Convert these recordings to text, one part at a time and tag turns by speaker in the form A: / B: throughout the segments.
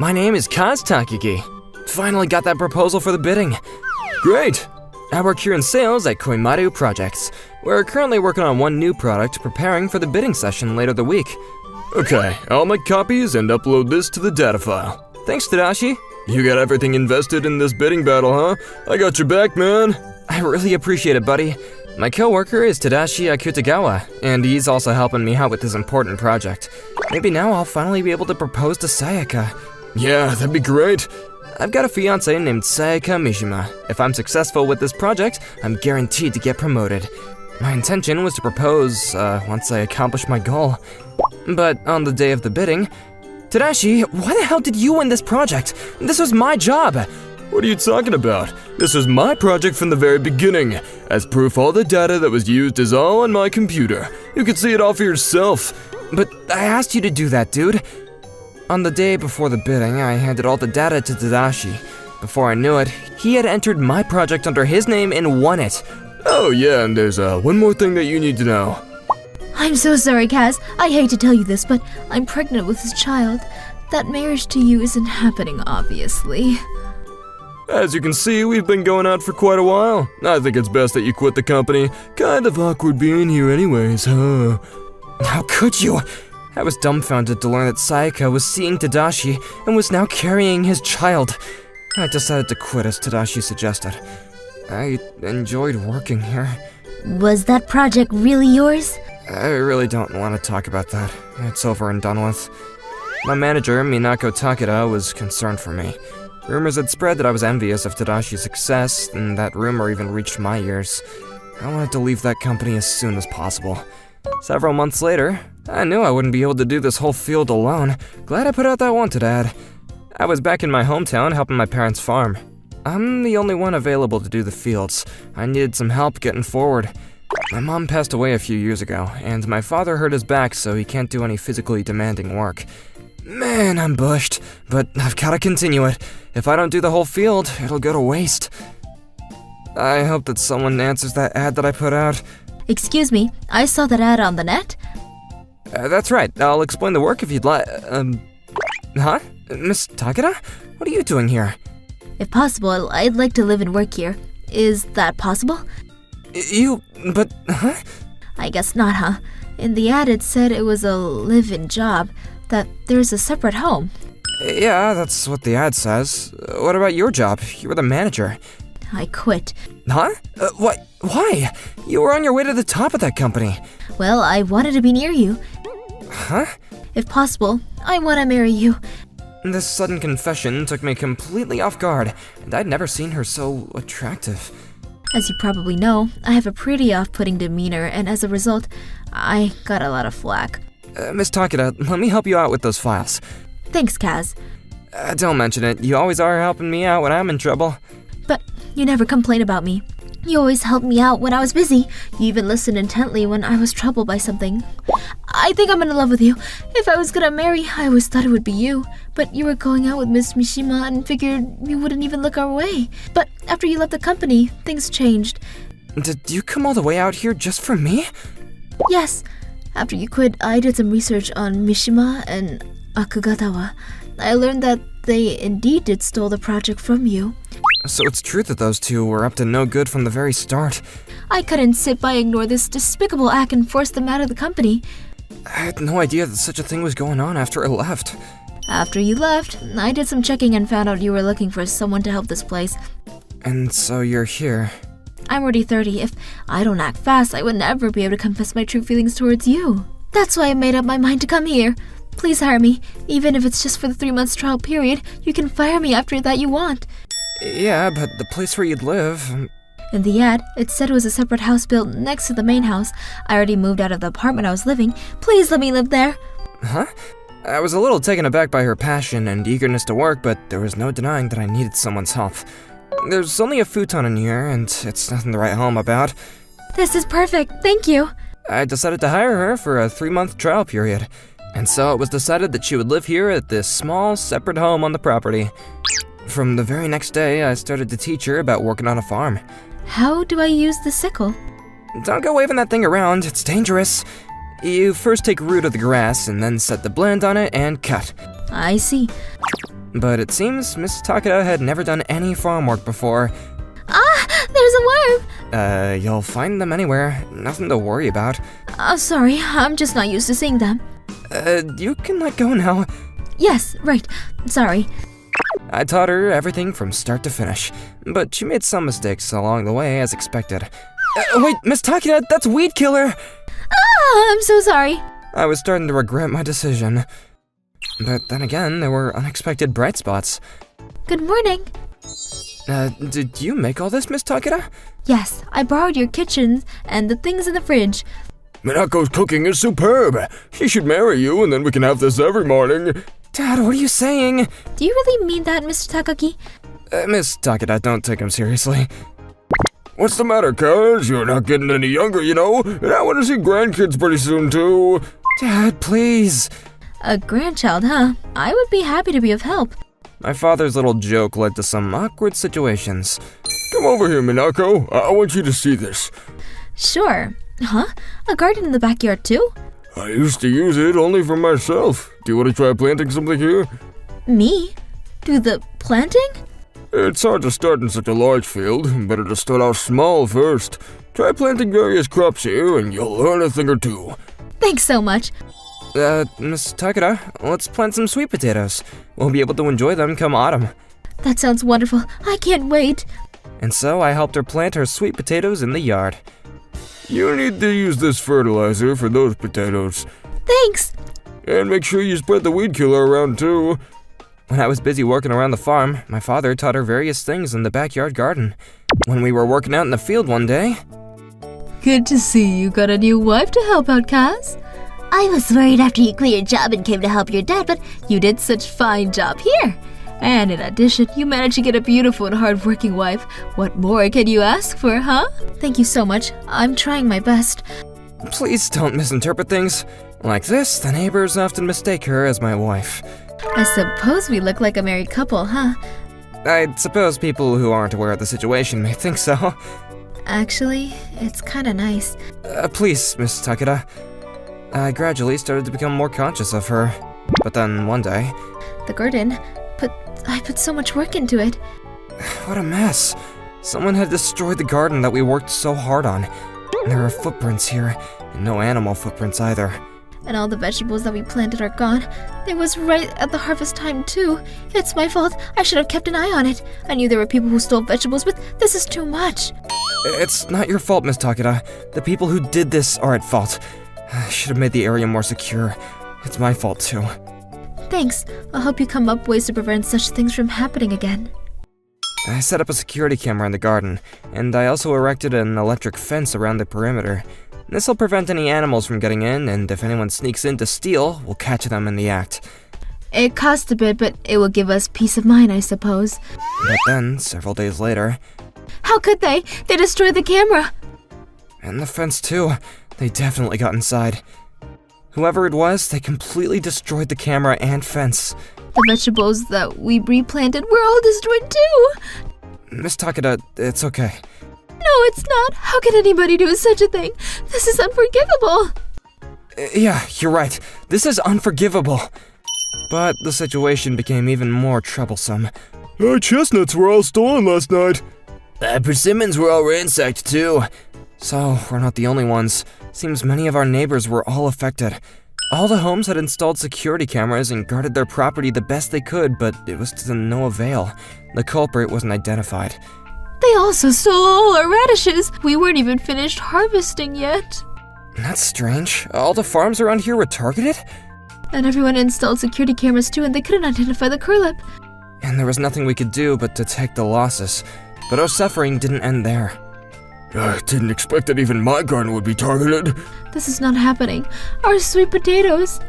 A: My name is Kaz Takagi. Finally got that proposal for the bidding. Great! I work here in sales at Koimaru Projects. We're currently working on one new product, preparing for the bidding session later the week. Okay, I'll make copies and upload this to the data file. Thanks, Tadashi. You got everything invested in this bidding battle, huh? I got your back, man. I really appreciate it, buddy. My co-worker is Tadashi Akutagawa, and he's also helping me out with this important project. Maybe now I'll finally be able to propose to Sayaka. Yeah, that'd be great. I've got a fiancé named Sayaka Mishima. If I'm successful with this project, I'm guaranteed to get promoted. My intention was to propose once I accomplish my goal. But on the day of the bidding, Tadashi, why the hell did you win this project? This was my job. What are you talking about? This was my project from the very beginning. As proof, all the data that was used is all on my computer. You can see it all for yourself. But I asked you to do that, dude. On the day before the bidding, I handed all the data to Tadashi. Before I knew it, he had entered my project under his name and won it. Oh yeah, and there's one more thing that you need to know.
B: I'm so sorry, Kaz. I hate to tell you this, but I'm pregnant with this child. That marriage to you isn't happening, obviously.
A: As you can see, we've been going out for quite a while. I think it's best that you quit the company. Kind of awkward being here anyways, huh? How could you? I was dumbfounded to learn that Sayaka was seeing Tadashi and was now carrying his child. I decided to quit as Tadashi suggested. I enjoyed working here.
B: Was that project really yours?
A: I really don't want to talk about that. It's over and done with. My manager, Minako Takeda, was concerned for me. Rumors had spread that I was envious of Tadashi's success, and that rumor even reached my ears. I wanted to leave that company as soon as possible. Several months later, I knew I wouldn't be able to do this whole field alone. Glad I put out that wanted ad. I was back in my hometown helping my parents farm. I'm the only one available to do the fields. I needed some help getting forward. My mom passed away a few years ago, and my father hurt his back so he can't do any physically demanding work. Man, I'm bushed, but I've gotta continue it. If I don't do the whole field, it'll go to waste. I hope that someone answers that ad that I put out.
B: Excuse me, I saw that ad on the net.
A: That's right, I'll explain the work if you'd like. Huh? Miss Takeda? What are you doing here?
B: If possible, I'd like to live and work here. Is that possible?
A: Huh?
B: I guess not, huh? In the ad it said it was a live-in job, that there's a separate home.
A: Yeah, that's what the ad says. What about your job? You were the manager.
B: I quit.
A: Huh? Why? You were on your way to the top of that company.
B: Well, I wanted to be near you.
A: Huh?
B: If possible, I want to marry you.
A: This sudden confession took me completely off guard, and I'd never seen her so attractive.
B: As you probably know, I have a pretty off-putting demeanor, and as a result, I got a lot of flack.
A: Miss Takeda, let me help you out with those files.
B: Thanks, Kaz.
A: Don't mention it. You always are helping me out when I'm in trouble.
B: But you never complain about me. You always helped me out when I was busy. You even listened intently when I was troubled by something. I think I'm in love with you. If I was gonna marry, I always thought it would be you. But you were going out with Miss Mishima and figured you wouldn't even look our way. But after you left the company, things changed.
A: Did you come all the way out here just for me?
B: Yes. After you quit, I did some research on Mishima and Akugatawa. I learned that they indeed did steal the project from you.
A: So it's true that those two were up to no good from the very start.
B: I couldn't sit by and ignore this despicable act and force them out of the company.
A: I had no idea that such a thing was going on after I left.
B: After you left, I did some checking and found out you were looking for someone to help this place.
A: And so you're here.
B: I'm already 30. If I don't act fast, I would never be able to confess my true feelings towards you. That's why I made up my mind to come here. Please hire me. Even if it's just for the 3 months trial period, you can fire me after that you want.
A: Yeah, but the place where you'd live...
B: In the ad, it said it was a separate house built next to the main house. I already moved out of the apartment I was living. Please let me live there.
A: Huh? I was a little taken aback by her passion and eagerness to work, but there was no denying that I needed someone's help. There's only a futon in here, and it's nothing to write home about.
B: This is perfect. Thank you.
A: I decided to hire her for a 3-month trial period. And so it was decided that she would live here at this small, separate home on the property. From the very next day, I started to teach her about working on a farm.
B: How do I use the sickle?
A: Don't go waving that thing around, it's dangerous. You first take root of the grass and then set the blend on it and cut.
B: I see.
A: But it seems Miss Takeda had never done any farm work before.
B: Ah, there's a worm!
A: You'll find them anywhere. Nothing to worry about.
B: Sorry, I'm just not used to seeing them.
A: You can let go now.
B: Yes, right. Sorry.
A: I taught her everything from start to finish, but she made some mistakes along the way as expected. Wait, Miss Takeda, that's Weed Killer!
B: Ah, I'm so sorry.
A: I was starting to regret my decision. But then again, there were unexpected bright spots.
B: Good morning.
A: Did you make all this, Miss Takeda?
B: Yes, I borrowed your kitchen and the things in the fridge.
C: Minako's cooking is superb. She should marry you and then we can have this every morning.
A: Dad, what are you saying?
B: Do you really mean that, Mr. Takaki?
A: Miss Takeda, don't take him seriously.
C: What's the matter, cuz? You're not getting any younger, you know? And I want to see grandkids pretty soon, too.
A: Dad, please.
B: A grandchild, huh? I would be happy to be of help.
A: My father's little joke led to some awkward situations.
C: Come over here, Minako. I want you to see this.
B: Sure. Huh? A garden in the backyard, too?
C: I used to use it only for myself. Do you want to try planting something here?
B: Me? Do the planting?
C: It's hard to start in such a large field. Better to start out small first. Try planting various crops here and you'll learn a thing or two.
B: Thanks so much.
A: Miss Takeda, let's plant some sweet potatoes. We'll be able to enjoy them come autumn.
B: That sounds wonderful. I can't wait.
A: And so I helped her plant her sweet potatoes in the yard.
C: You need to use this fertilizer for those potatoes.
B: Thanks.
C: And make sure you spread the weed killer around too.
A: When I was busy working around the farm, my father taught her various things in the backyard garden. When we were working out in the field one day...
B: Good to see you got a new wife to help out, Kaz. I was worried after you quit your job and came to help your dad, but you did such a fine job here. And in addition, you managed to get a beautiful and hard-working wife. What more can you ask for, huh? Thank you so much. I'm trying my best.
A: Please don't misinterpret things. Like this, the neighbors often mistake her as my wife.
B: I suppose we look like a married couple, huh?
A: I suppose people who aren't aware of the situation may think so.
B: Actually, it's kinda nice.
A: Please, Miss Takeda. I gradually started to become more conscious of her. But then one day...
B: The garden? But I put so much work into it.
A: What a mess. Someone had destroyed the garden that we worked so hard on. And there are footprints here, and no animal footprints either.
B: And all the vegetables that we planted are gone. It was right at the harvest time, too. It's my fault. I should have kept an eye on it. I knew there were people who stole vegetables, but this is too much.
A: It's not your fault, Miss Takeda. The people who did this are at fault. I should have made the area more secure. It's my fault, too.
B: Thanks. I'll help you come up ways to prevent such things from happening again.
A: I set up a security camera in the garden, and I also erected an electric fence around the perimeter. This'll prevent any animals from getting in, and if anyone sneaks in to steal, we'll catch them in the act.
B: It costs a bit, but it will give us peace of mind, I suppose.
A: But then, several days later...
B: How could they? They destroyed the camera!
A: And the fence, too. They definitely got inside. Whoever it was, they completely destroyed the camera and fence.
B: The vegetables that we replanted were all destroyed, too!
A: Miss Takeda, it's okay.
B: No, it's not. How can anybody do such a thing? This is unforgivable.
A: Yeah, you're right. This is unforgivable. But the situation became even more troublesome.
C: Our chestnuts were all stolen last night.
A: Persimmons were all ransacked too. So, we're not the only ones. Seems many of our neighbors were all affected. All the homes had installed security cameras and guarded their property the best they could, but it was to no avail. The culprit wasn't identified.
B: They also stole all our radishes. We weren't even finished harvesting yet.
A: That's strange. All the farms around here were targeted?
B: And everyone installed security cameras too, and they couldn't identify the curlip.
A: And there was nothing we could do but to take the losses. But our suffering didn't end there.
C: I didn't expect that even my garden would be targeted.
B: This is not happening. Our sweet potatoes.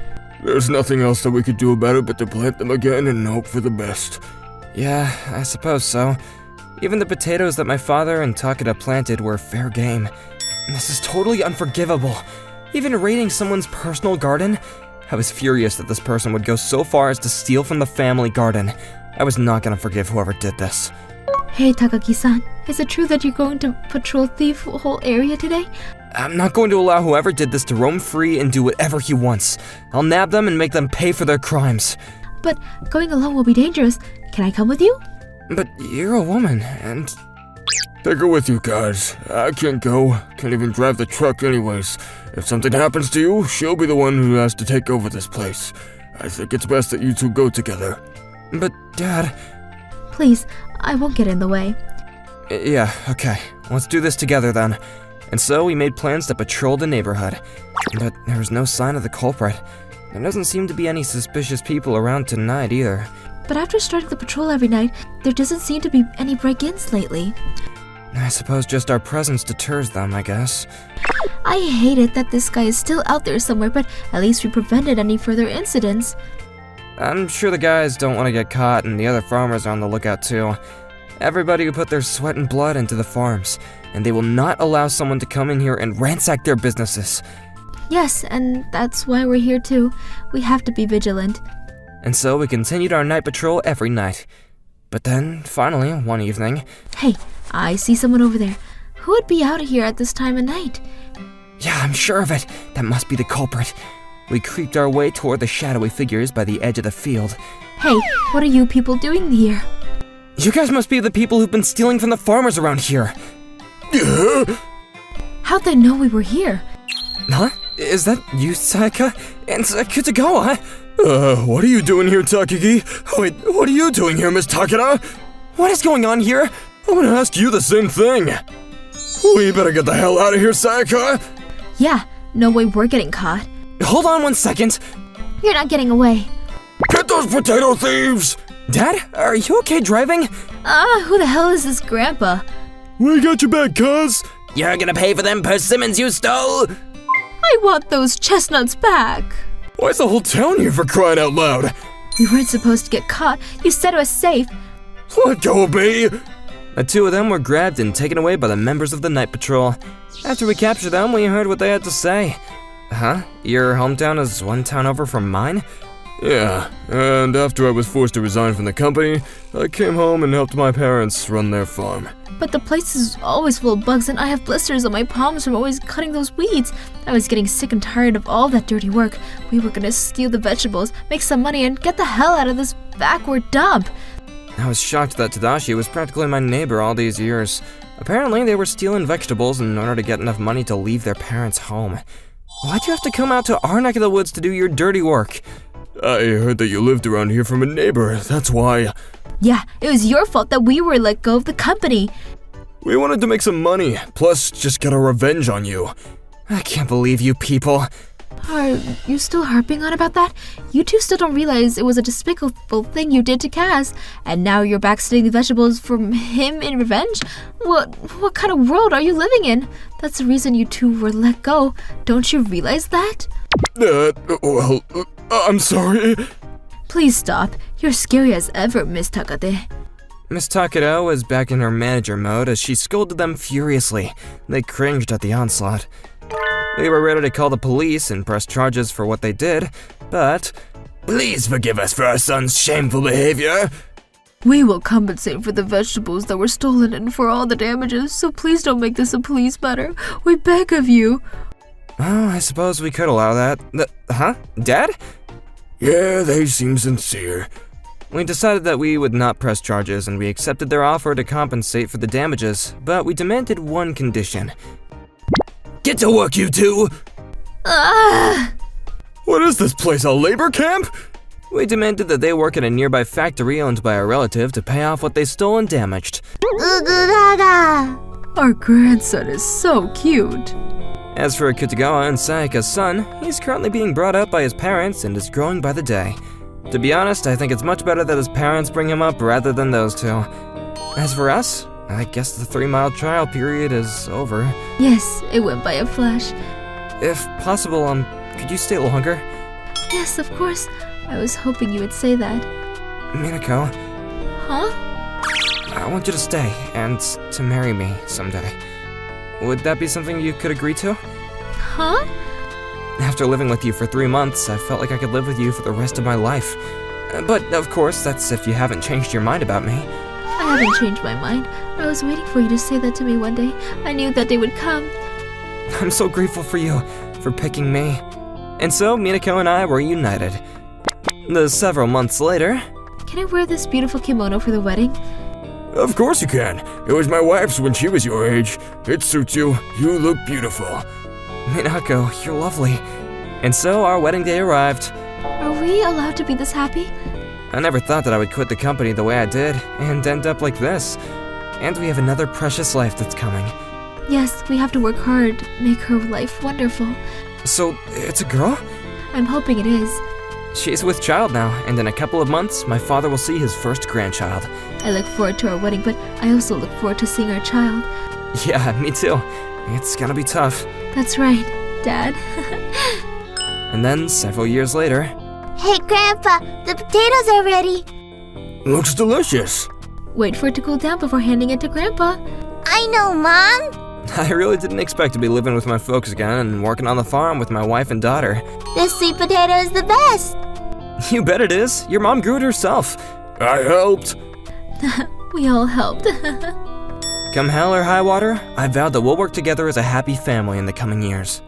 C: There's nothing else that we could do about it but to plant them again and hope for the best.
A: Yeah, I suppose so. Even the potatoes that my father and Takeda planted were fair game. This is totally unforgivable. Even raiding someone's personal garden? I was furious that this person would go so far as to steal from the family garden. I was not gonna forgive whoever did this.
B: Hey, Takaki-san. Is it true that you're going to patrol the whole area today?
A: I'm not going to allow whoever did this to roam free and do whatever he wants. I'll nab them and make them pay for their crimes.
B: But going alone will be dangerous. Can I come with you?
A: But you're a woman, and...
C: Take her with you guys. I can't go. Can't even drive the truck anyways. If something happens to you, she'll be the one who has to take over this place. I think it's best that you two go together.
A: But, Dad...
B: Please, I won't get in the way.
A: Yeah, okay. Let's do this together then. And so we made plans to patrol the neighborhood. But there was no sign of the culprit. There doesn't seem to be any suspicious people around tonight either.
B: But after starting the patrol every night, there doesn't seem to be any break-ins lately.
A: I suppose just our presence deters them, I guess.
B: I hate it that this guy is still out there somewhere, but at least we prevented any further incidents.
A: I'm sure the guys don't want to get caught, and the other farmers are on the lookout too. Everybody who put their sweat and blood into the farms, and they will not allow someone to come in here and ransack their businesses.
B: Yes, and that's why we're here too. We have to be vigilant.
A: And so we continued our night patrol every night. But then, finally, one evening...
B: Hey, I see someone over there. Who would be out here at this time of night?
A: Yeah, I'm sure of it. That must be the culprit. We creeped our way toward the shadowy figures by the edge of the field.
B: Hey, what are you people doing here?
A: You guys must be the people who've been stealing from the farmers around here.
B: How'd they know we were here?
A: Huh? Is that you, Sayaka? And Kutagawa?
C: What are you doing here, Takagi? Wait, what are you doing here, Miss Takeda?
A: What is going on here?
C: I'm gonna ask you the same thing. We better get the hell out of here, Sayaka.
B: Yeah, no way we're getting caught.
A: Hold on 1 second.
B: You're not getting away.
C: Get those potato thieves!
A: Dad, are you okay driving?
B: Who the hell is this grandpa?
C: We got your back, cuz.
A: You're gonna pay for them persimmons you stole?
B: I want those chestnuts back.
C: Why's the whole town here for crying out loud?
B: We weren't supposed to get caught. You said it was safe.
C: Let go of me!
A: The two of them were grabbed and taken away by the members of the night patrol. After we captured them, we heard what they had to say. Huh? Your hometown is one town over from mine?
C: Yeah, and after I was forced to resign from the company, I came home and helped my parents run their farm.
B: But the place is always full of bugs and I have blisters on my palms from always cutting those weeds. I was getting sick and tired of all that dirty work. We were gonna steal the vegetables, make some money, and get the hell out of this backward dump.
A: I was shocked that Tadashi was practically my neighbor all these years. Apparently, they were stealing vegetables in order to get enough money to leave their parents' home. Why'd you have to come out to our neck of the woods to do your dirty work?
C: I heard that you lived around here from a neighbor, that's why.
B: Yeah, it was your fault that we were let go of the company.
C: We wanted to make some money, plus just get our revenge on you.
A: I can't believe you people.
B: Are you still harping on about that? You two still don't realize it was a despicable thing you did to Kaz, and now you're back stealing the vegetables from him in revenge? What kind of world are you living in? That's the reason you two were let go. Don't you realize that?
C: I'm sorry.
B: Please stop. You're scary as ever, Miss Takade.
A: Miss Takeda was back in her manager mode as she scolded them furiously. They cringed at the onslaught. They were ready to call the police and press charges for what they did, but...
C: Please forgive us for our son's shameful behavior.
B: We will compensate for the vegetables that were stolen and for all the damages, so please don't make this a police matter. We beg of you.
A: Oh, I suppose we could allow that. Huh? Dad?
C: Yeah, they seem sincere.
A: We decided that we would not press charges and we accepted their offer to compensate for the damages, but we demanded one condition.
C: Get to work, you two!
B: Ah!
C: What is this place, a labor camp?
A: We demanded that they work at a nearby factory owned by a relative to pay off what they stole and damaged.
B: Our grandson is so cute.
A: As for Kitagawa and Sayaka's son, he's currently being brought up by his parents and is growing by the day. To be honest, I think it's much better that his parents bring him up rather than those two. As for us, I guess the 3-mile trial period is over.
B: Yes, it went by a flash.
A: If possible, could you stay longer?
B: Yes, of course. I was hoping you would say that.
A: Minako,
B: Huh?
A: I want you to stay and to marry me someday. Would that be something you could agree to?
B: Huh?
A: After living with you for 3 months, I felt like I could live with you for the rest of my life. But of course, that's if you haven't changed your mind about me.
B: I haven't changed my mind. I was waiting for you to say that to me one day. I knew that day would come.
A: I'm so grateful for you, for picking me. And so, Minako and I were united. The several months later,
B: Can I wear this beautiful kimono for the wedding?
C: Of course you can. It was my wife's when she was your age. It suits you. You look beautiful.
A: Minako, you're lovely. And so our wedding day arrived.
B: Are we allowed to be this happy?
A: I never thought that I would quit the company the way I did and end up like this. And we have another precious life that's coming.
B: Yes, we have to work hard, make her life wonderful.
A: So, it's a girl?
B: I'm hoping it is.
A: She's with child now, and in a couple of months, my father will see his first grandchild.
B: I look forward to our wedding, but I also look forward to seeing our child.
A: Yeah, me too. It's gonna be tough.
B: That's right, Dad.
A: And then, several years later,
D: Hey, Grandpa, the potatoes are ready.
C: Looks delicious.
B: Wait for it to cool down before handing it to Grandpa.
D: I know, Mom.
A: I really didn't expect to be living with my folks again and working on the farm with my wife and daughter.
D: This sweet potato is the best.
A: You bet it is. Your mom grew it herself.
C: I helped.
B: We all helped.
A: Come hell or high water, I vowed that we'll work together as a happy family in the coming years.